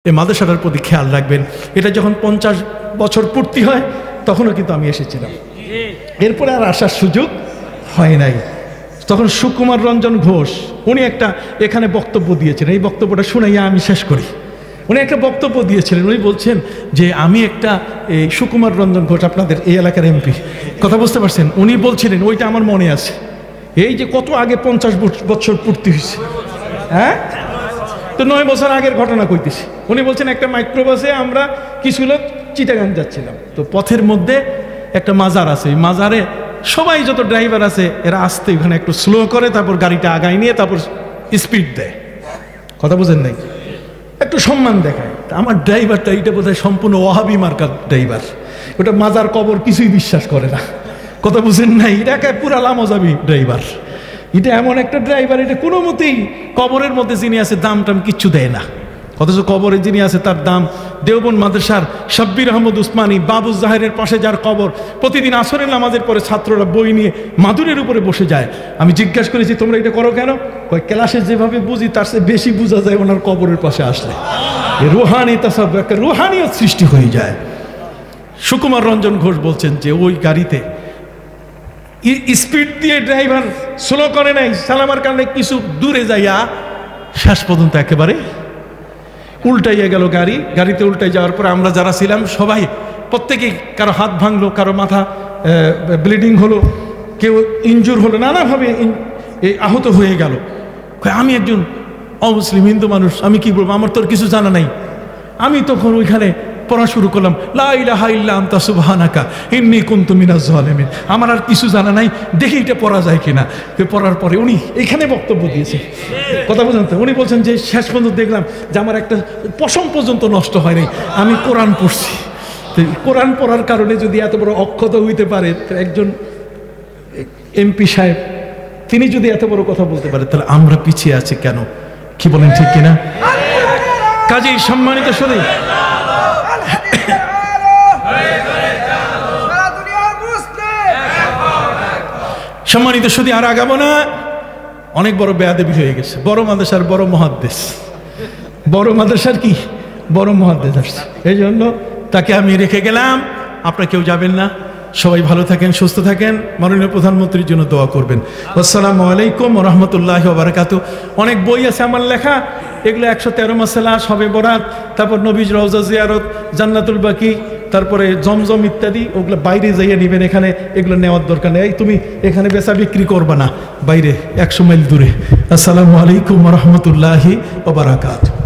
এই মাদ্রাসাটার প্রতি খেয়াল রাখবেন। এটা যখন 50 বছর পূর্তি হয় তখনও কিন্তু আমি এসেছিলাম, এরপরে আর আসার সুযোগ হয় নাই। তখন সুকুমার রঞ্জন ঘোষ উনি একটা এখানে বক্তব্য দিয়েছিলেন, এই বক্তব্যটা শুনাইয়া আমি শেষ করি। উনি একটা বক্তব্য দিয়েছিলেন, উনি বলছেন যে আমি একটা এই সুকুমার রঞ্জন ঘোষ আপনাদের এই এলাকার এমপি, কথা বুঝতে পারছেন? উনি বলছিলেন, ওইটা আমার মনে আছে, এই যে কত আগে 50 বছর পূর্তি হয়েছে, হ্যাঁ, তো 9 বছর আগের ঘটনা কইতেছি। উনি বলছেন একটা মাইক্রোবাসে আমরা কিছু লোক চিটাগাং যাচ্ছিলাম, তো পথের মধ্যে একটা মাজার আছে, এই মাজারে সবাই যত ড্রাইভার আছে এরা আসতে ওখানে একটু স্লো করে, তারপর গাড়িটা আগায় নিয়ে তারপর স্পিড দেয়, কথা বুঝেন নাই, একটু সম্মান দেখায়। আমার ড্রাইভারটা এইটা বোধহয় সম্পূর্ণ ওয়াহাবি মার্কার ড্রাইভার, ওটা মাজার কবর কিছুই বিশ্বাস করে না, কথা বুঝেন নাই, এটা পুরা লামজাবি ড্রাইভার। এটা এমন একটা ড্রাইভার, এটা কোনো মতেই কবরের মধ্যে যিনি আছে দাম টাম কিচ্ছু দেয় না, অথচ কবরে যিনি আছে তার দাম। দেওবন্দ মাদ্রাসার শব্বির আহমদ উসমানী বাবু জাহেরের পাশে যার কবর, প্রতিদিন আসরের নামাজের পরে ছাত্ররা বই নিয়ে মাদুরের উপরে বসে যায়। আমি জিজ্ঞাসা করেছি তোমরা এটা করো কেন? কয় ক্লাসে যেভাবে বুঝি তার চেয়ে বেশি বোঝা যায় ওনার কবরের পাশে আসলে, রুহানি তাসাব একটা রুহানিয়ত সৃষ্টি হয়ে যায়। সুকুমার রঞ্জন ঘোষ বলছেন যে ওই গাড়িতে স্পিড দিয়ে ড্রাইভার স্লো করে নাই, সালামার কারণে কিছু দূরে যাইয়া শেষ পর্যন্ত একেবারে উল্টাইয়া গেল গাড়ি। গাড়িতে উল্টাই যাওয়ার পরে আমরা যারা ছিলাম সবাই প্রত্যেকেই, কারো হাত ভাঙলো, কারো মাথা ব্লিডিং হলো, কেউ ইনজুর হলো, নানাভাবে আহত হয়ে গেল। আমি একজন অমুসলিম হিন্দু মানুষ, আমি কি বলবো, আমার তোর কিছু জানা নাই। আমি তখন ওইখানে পড়া শুরু করলাম, লা ইলাহা ইল্লা আনতা সুবহানাকা ইন্নী কুনতু মিনাজ জালিমিন। আমার আর কিছু জানা নাই, দেখি এটা পড়া যায় কিনা। পড়ার পরে উনি এখানে বক্তব্য দিয়েছে, কথা বুঝলেন তো? উনি বলছেন যে শেষ পর্যন্ত দেখলাম যে আমার একটা পশম পর্যন্ত নষ্ট হয় নাই, আমি কোরআন পড়ছি। কোরআন পড়ার কারণে যদি এত বড় অক্ষত হইতে পারে একজন এমপি সাহেব, তিনি যদি এত বড় কথা বলতে পারে, তাহলে আমরা পিছিয়ে আছি কেন? কি বলেন, ঠিক কিনা? কাজেই সম্মানিত শুনে সম্মানিত শুধু আর আগাবো না, অনেক বড় বেয়াদবি হয়ে গেছে। বড় মাদ্রাসার বড় মুহাদ্দিস, বড় মাদ্রাসার কি বড় মুহাদ্দিস আসছে, এই জন্য তাকে আমি রেখে গেলাম। আপনারা কেউ যাবেন না, সবাই ভালো থাকেন, সুস্থ থাকেন, মাননীয় প্রধানমন্ত্রীর জন্য দোয়া করবেন। আসসালামু আলাইকুম ওয়া রাহমাতুল্লাহি ওয়া বারাকাতুহু। অনেক বই আছে আমার লেখা, এগুলো 113 মাসআলা, শবে বরাত, তারপর নবীর রওজা জিয়ারত, জান্নাতুল বাকি, তারপরে জমজম ইত্যাদি, ওগুলো বাইরে যাইয়ে নেবেন, এখানে এগুলো নেওয়ার দরকার নেই। তুমি এখানে বেচা বিক্রি করবা না, বাইরে 100 মাইল দূরে। আসসালামু আলাইকুম ওয়া রাহমাতুল্লাহি ওয়া বারাকাতুহু।